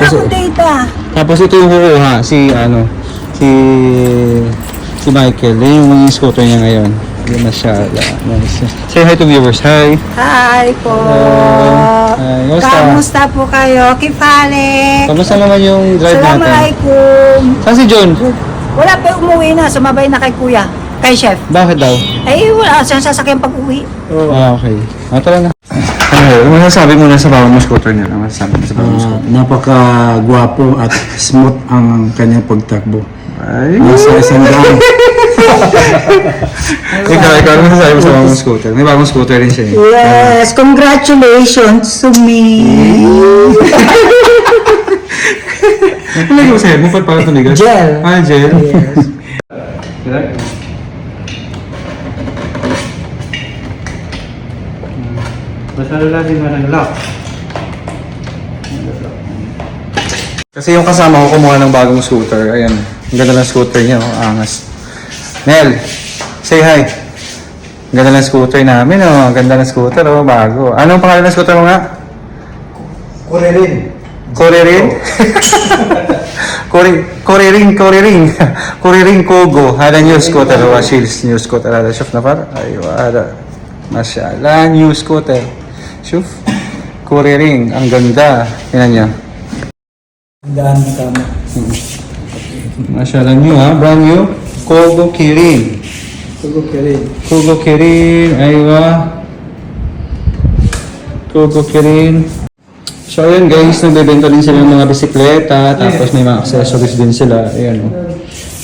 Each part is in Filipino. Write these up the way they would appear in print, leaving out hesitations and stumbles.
Tapos, Wala akong data. tapos ito yung kukuha, si Michael. Yung scooter niya ngayon. Hindi na siya. Nice. Say hi to viewers. Hi. Hi po. Hi. Kamusta? Kamusta po kayo? Kifalik. Kamusta naman yung drive natin? Assalamualaikum. Saan si John? Wala pa umuwi na. Sumabay na kay kuya. Kay chef. Bakit daw? Ay, wala siyang sasakyan pag uwi. Okay. Tara na. Ano masasabi mo na sa bawang mo scooter niya? Ano masasabi mo sa bawang mo scooter? Napaka-gwapo at smooth ang kanyang pagtakbo. Ay. Nasa isang daan. Ikaw, ano masasabi mo sa bawang mo scooter? May bagong scooter rin siya eh. Yes, congratulations to me. Ano lagi mo sa'yo? Mupad para tumigas? Gel. Gel. Yes. Basta lagi mo ng lock. Kasi yung kasama ko kumuha ng bagong scooter. Ayan. Ang ganda ng scooter niya. Oh. Angas. Nel, say hi. Ang ganda ng scooter namin. Oh. Ang ganda ng scooter. Oh. Bago. Anong pangalan ng scooter mo nga? Kuririn. Kuririn? Kuririn Kogo. Hada new scooter. Shields new scooter. Hada shuf na par. Aywa. Hada. Masyaallah. New scooter. Shuf. Kuririn. Ang ganda. Tingnan niya. Daan na tama. Masyaallah new ha. Brand new. Kogo Kirin. Kuririn. Kogo Kirin. Aywa. Kogo Kirin. So ayun guys, nagbebenta din sila ng mga bisikleta, tapos may mga accessories din sila, ayan o.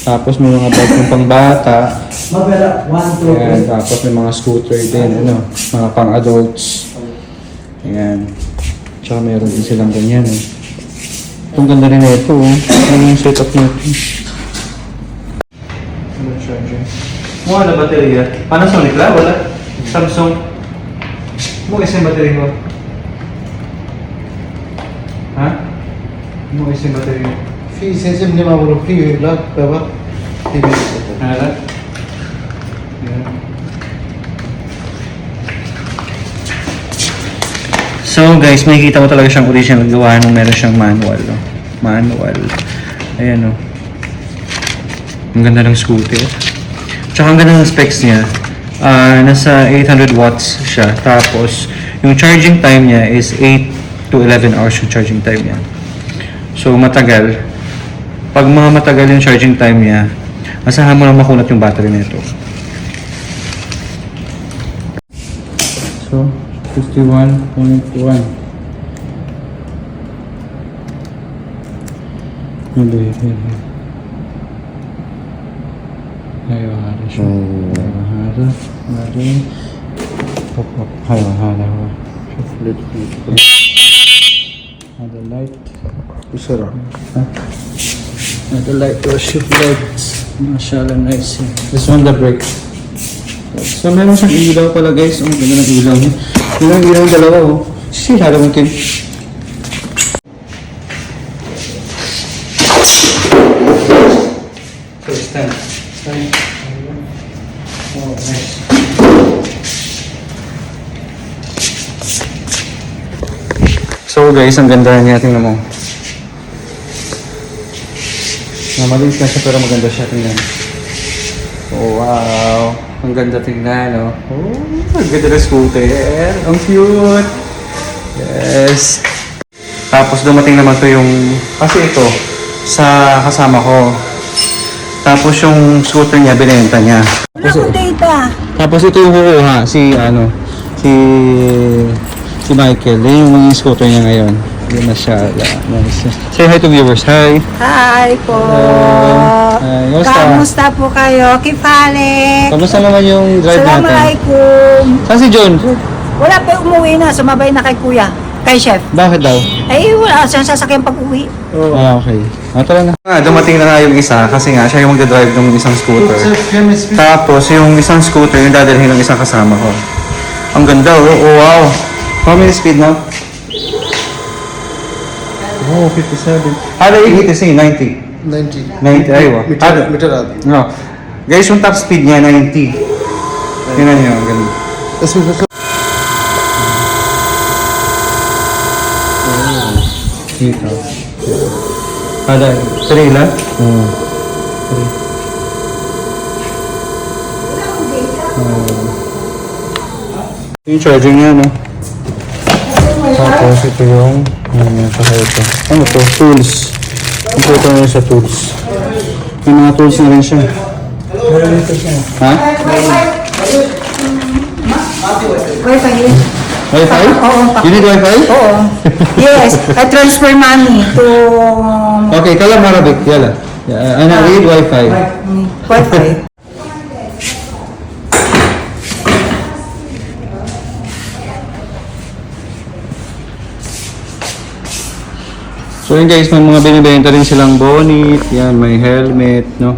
Tapos may mga bike ng pangbata, Mabela, 1, 2, ayan, tapos may mga scooter din, ano, mga pang adults. Ayan. Tsaka meron din silang ganyan eh. Itong ganda rin ito oh. Ano yung setup nito? Ano charger? Mukha na baterya. Panasonic lang, wala? Samsung. Mukha isang baterya ko. हाँ वो ऐसे बताइए Fee sesim ne mabro free vlog baba. TV. है So guys, makikita mo talaga siyang original gawa nung meron siyang manual, no? Manual. Ayan, no? Ang ganda ng scooter. Tsaka ang ganda ng specs niya. Nasa 800 watts siya. Tapos, yung charging time niya is 8 to 11 hours yung charging time niya. So, matagal. Pag mga matagal yung charging time niya, asahan mo na makunat yung battery nito. So, 51.1. Ayo, ada siya. Ada light. Usara. Ada light or shift lights. Mashallah, nice. This one the brake. So meron siyang ilaw pala guys. Ang ganda ng ilaw niya. Yun ang ilaw yung dalawa oh. Shit, harap mo Kim. So stand. Oh, nice. So guys, ang ganda niya. Tingnan mo. Maliit na siya pero maganda siya. Tingnan. Oh, wow. Ang ganda tingnan, no? Oh, ang ganda ng scooter. Ang cute. Yes. Tapos dumating naman to yung... Kasi ito, sa kasama ko. Tapos yung scooter niya, binenta niya. Wala akong data. Tapos ito yung kukuha, si Michael. Yung scooter niya ngayon. Hindi na siya. Nice. Say hi to viewers. Hi. Hi po. Hi. Kamusta? Kamusta po kayo? Kifalik. Kamusta naman yung drive natin? Assalamualaikum. Saan si John? Wala pa umuwi na. Sumabay na kay kuya. Kay chef. Bakit daw? Ay, wala siyang sasakyan pag uwi. Okay. Tara na. Dumating na nga yung isa kasi nga siya yung magdadrive ng isang scooter. Tapos yung isang scooter yung dadalhin ng isang kasama ko. Ang ganda oh. Oh wow. How many speed now? Oh, 57. Ada 80 90. 90. 90 aywa. Metre आदि. No. Guys, yung top speed niya 90. Tingnan niyo, ang ganda. Dito. Ada, 3 lang? Oo. 3. Yung charging niya, no? Tapos ito yung, saka ito. Ano to? Tools. Ito na sa tools. May mga tools na rin siya. Ha? Wi-Fi yun. Wi-Fi? Oo. You need Wi-Fi? Oo. Yes, I transfer money to Okay, kalam Arabic. Yala. Ana, read Wi-Fi. Wi-Fi. So yun guys, may mga binibenta rin silang bonnet, yan, may helmet, no?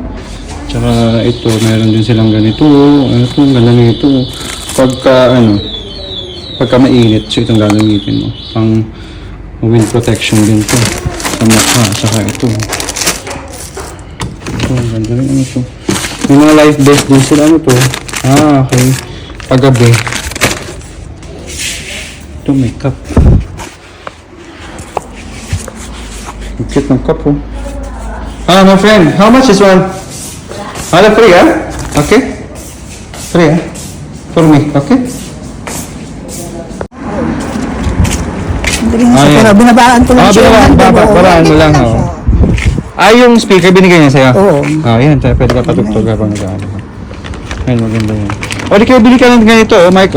Tsaka ito, meron din silang ganito, ano ito, ganda nito. Pagka mainit, so itong gagamitin mo. Pang wind protection din to. Sa mukha, tsaka ito. Ito, ganda rin ano to. May mga life vest din sila, ano to? Okay. Paggabi. Ito, may cup. Ang cute ng cup, oh. My friend, how much is one? Free, Okay? Free, For me, okay? Pero binabaan ko lang siya. Babaan mo lang, oh. Yung speaker binigay niya sa'yo? Oo. Yan, tayo pwede ka patugtog habang nag-ano. Ayun, maganda yan. O, di kayo bili ka ng ganito, Mike,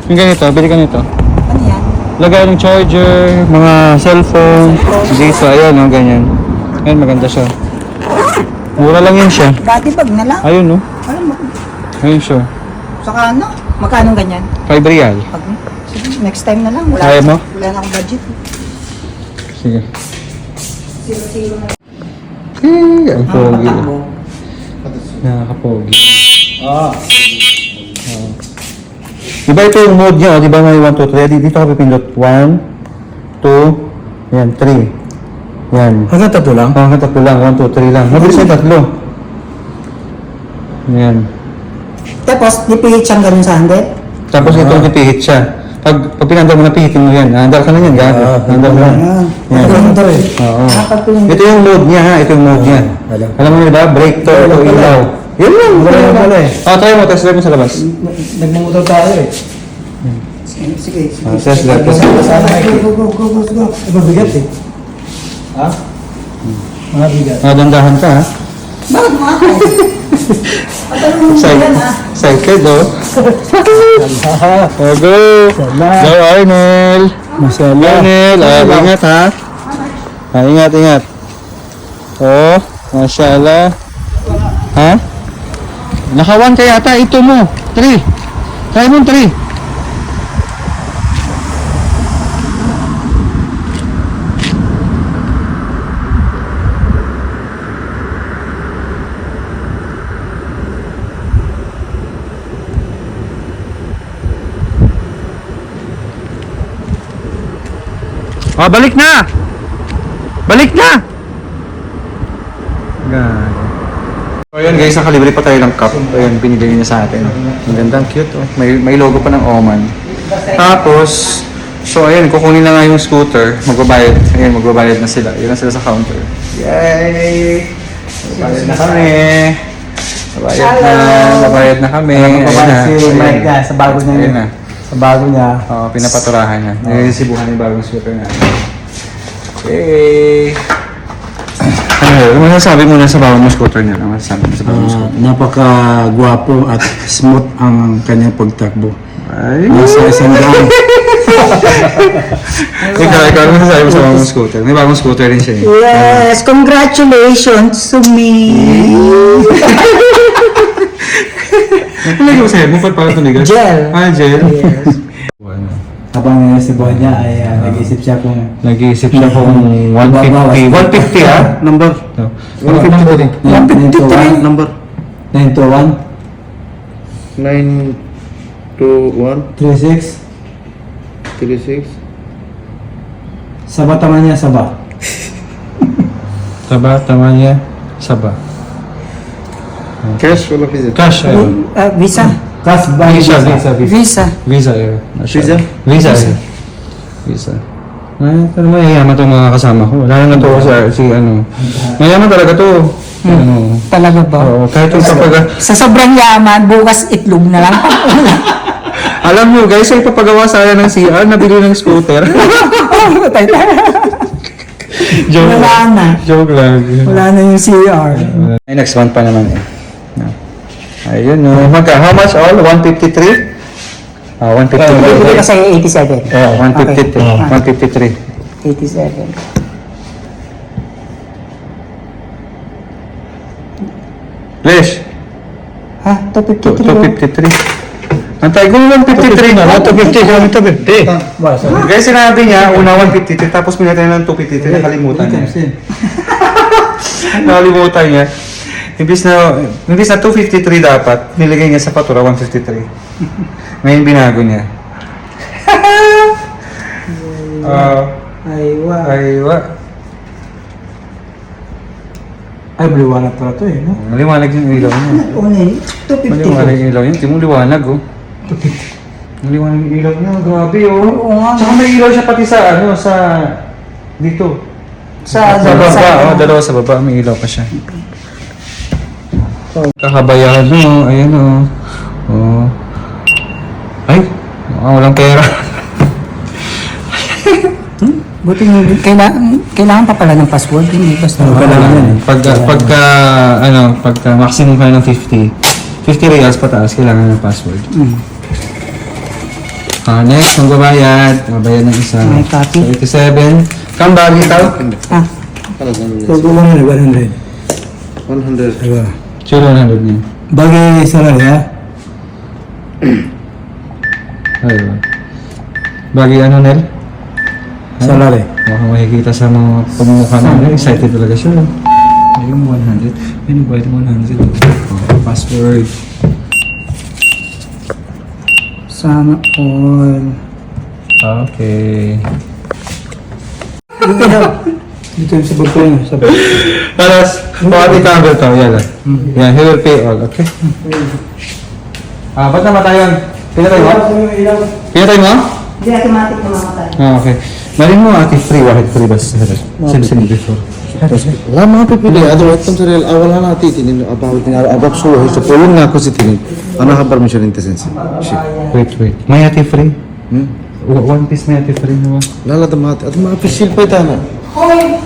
Yung ganito, bili ka nito. Ano yan? Lagay ng charger, mga cellphone, dito, ayan, ganyan. Ayan, maganda siya. Mura lang yun siya. Dati pag na lang. Ayun, no? Alam mo, Ayun siya. saka ano? Magkano ganyan? 5 real. Pag, sige, next time na lang. Kaya mo? Wala na akong budget. Sige. Zero na. Ang pogi. Nakakapogi. Diba ito yung mode niya, diba may 1, 2, 3? Dito ka pipindot. 1, 2, yan, 3. Yan. Hanggang 3 lang? Hanggang 3 lang, 1, 2, 3 lang. Mabilis yung 3. Yan. Tapos, nipihit siyang ganun sa handle. Tapos ito pipihit siya. Pag pinandar mo na, pihitin mo yan. Handar ka na yan, gabi. Handar mo na. Yan. Oo. Ito yung mode niya, ha? Ito yung mode niya. Alam mo nyo ba? Brake to, o ilaw. Yan lang. Try mo, test drive mo sa labas. Nagmamotor tayo eh. Sige. Test drive mo. Go. Mabigat eh. Ha? Mga bigat. Dandahan ka, ha? Bakit mo ako? Excited, oh. Go! Go, Arnel! Arnel, ingat, ha? Ingat. Oh, mashallah. Ha? Naka-1 ka yata, ito mo. 3. Try mo 3. Balik na! Balik na! So ayan guys, nakalibre pa tayo ng cup. Ayan, binigay niya sa atin. Ang ganda, ang cute, oh. May logo pa ng Oman. Tapos, so ayan, kukunin na nga yung scooter. Magbabayad. Ayan, magbabayad na sila. Yun na sila sa counter. Yay! Magbabayad na kami. Magbabayad na kami. Magbabayad si Ayan. Mike na sa bago niya. Ayan na. Sa bago niya. Oo, pinapaturahan niya. Nilisibuhan yung bagong scooter na. Yay! Ano masasabi mo na sa bagong scooter niya? Ano masasabi mo sa bagong scooter? Napaka-gwapo at smooth ang kanyang pagtakbo. Ay! Nasa isang daan. Ikaw, ano masasabi mo sa bagong scooter? May bagong scooter rin siya eh. Yes, congratulations to me. Ano lagi mo sa'yo? Mupad para tumigas? Gel. Gel? Yes. Habang nasibuhan niya ay nag-isip siya kung Nag-iisip siya kung 150. 150 ha? Number? 150 din. 151 number 921 921 36 36 Saba taman niya, Saba. Tama niya. Saba. cash wala visa Cash, ayun. Visa. Kas ba Visa. Visa. Visa, yeah. Visa? Visa, yeah. Visa. Ay, pero mayayaman itong mga kasama ko. Lalo na to si ano. Mayaman talaga to. Ano. Talaga ba? Oo, kahit yung kapag... Sa sobrang yaman, bukas itlog na lang. Alam nyo guys, ay papagawa sana ng CR, nabili ng scooter. Joke Wala lang. na. Joke lang. Wala na yung CR. Ay, next month pa naman eh. No. Ayun no. How much all? 153? Ah, 153. Bibili ka sa 87. 153. Okay. 153. 87. Lesh, Ha? 253. 253. Antay ko 153 na. 250. Guys, sinabi niya, una 153, tapos pinatay ng 253, nakalimutan niya. Nakalimutan niya. Imbis na 253 dapat, nilagay niya sa fatura 153. Ngayon binago niya. Aywa. Aywa. Ay, maliwanag pala to eh, no? Maliwanag yung ilaw niya. Una yun, 250. Maliwanag yung ilaw niya. Hindi mo liwanag, oh. Maliwanag yung ilaw niya. Grabe, oh. Oo nga. Tsaka may ilaw siya pati sa, ano, sa... Dito. Sa baba, dalawa sa baba. May ilaw pa siya. Kakabayahan mo. Ayan, oh. Oh. Ay, mukhang walang pera. Buti kailangan pa pala ng password. Hindi basta. Pagka maximum ka ng 50 reals pataas, kailangan ng password. Next, magbabayad. Magbayad ng isa. May copy. So, 87. Kambali tao? Ah, So, 100. 100. Diba? Sure, 100 niya. Bagay sa rin, ha? Ayun. Bagay ano, Nel? Salary. Mukhang makikita sa mga pamumukha namin. Excited talaga siya. Ayun, 100. Ayun, bayad 100. Password. sana all. Okay. Dito yung sa bagay niya. Sabi. Alas, pakati cover to. Yan lang. Yan, he will pay all. Okay? Ba't namatay yan? Pinatay mo? Pinatay mo? Hindi automatic na mamatay. Okay. Marin mo ati free, wahid free bas. Sim before. Lama pipili otherwise tam saril awal hana ti tinin about tin abab so he so pulun na ko si tinin ana ha permission intensensi Wait. May ati free? One piece may ati free na ba? lala tamat at ma official pa tama Hoy!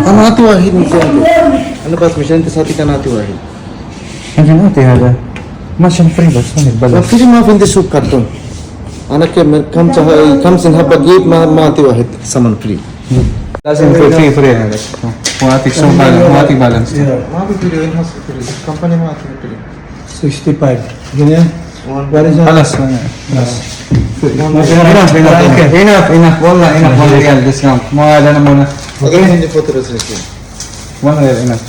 ana ati wahid ni siya ano ba permission intensati kana ati wahid Ano na ati hada? Mas yung free bas. Ano ma bala? free ma finde soup karton ana ke comes in habba gate ma ati wahid saman free Doesn't free na. Kung ati balance. ma pipili in has pipili company ma ati pipili 65. Ganyan. What is that? Alas. Enough. Wala, enough. Real discount. Mawala na muna. again hindi photo resolution One real, enough.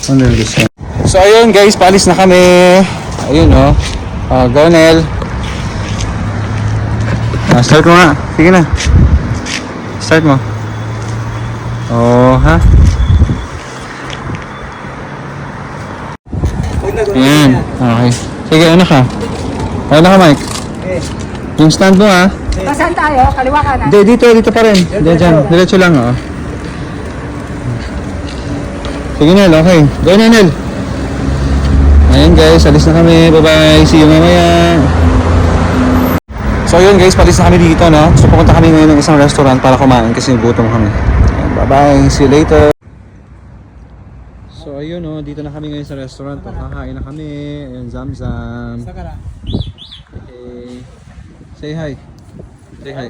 One real discount. So ayun guys, paalis na kami. Ayun oh. Gonel. Start mo nga. Sige na. Start mo. Oh, ha? Ayan. Okay. Sige, ano ka? Ano ka, Mike? Yung stand mo, ha? Saan tayo? Kaliwa ka na. Hindi, dito pa rin. Diyan. Diretso lang, oh. Sige, Nel. Okay. Go na, Nel. Ayan, guys. Alis na kami. Bye-bye. See you mamaya. So, yun, guys. Palis na kami dito, no? So, pupunta kami ngayon ng isang restaurant para kumain kasi gutom kami. Ayan, bye-bye. See you later. So, ayun, no? Dito na kami ngayon sa restaurant. Kakain na kami. Ayan, Zamzam. Okay. Say hi. Say hi.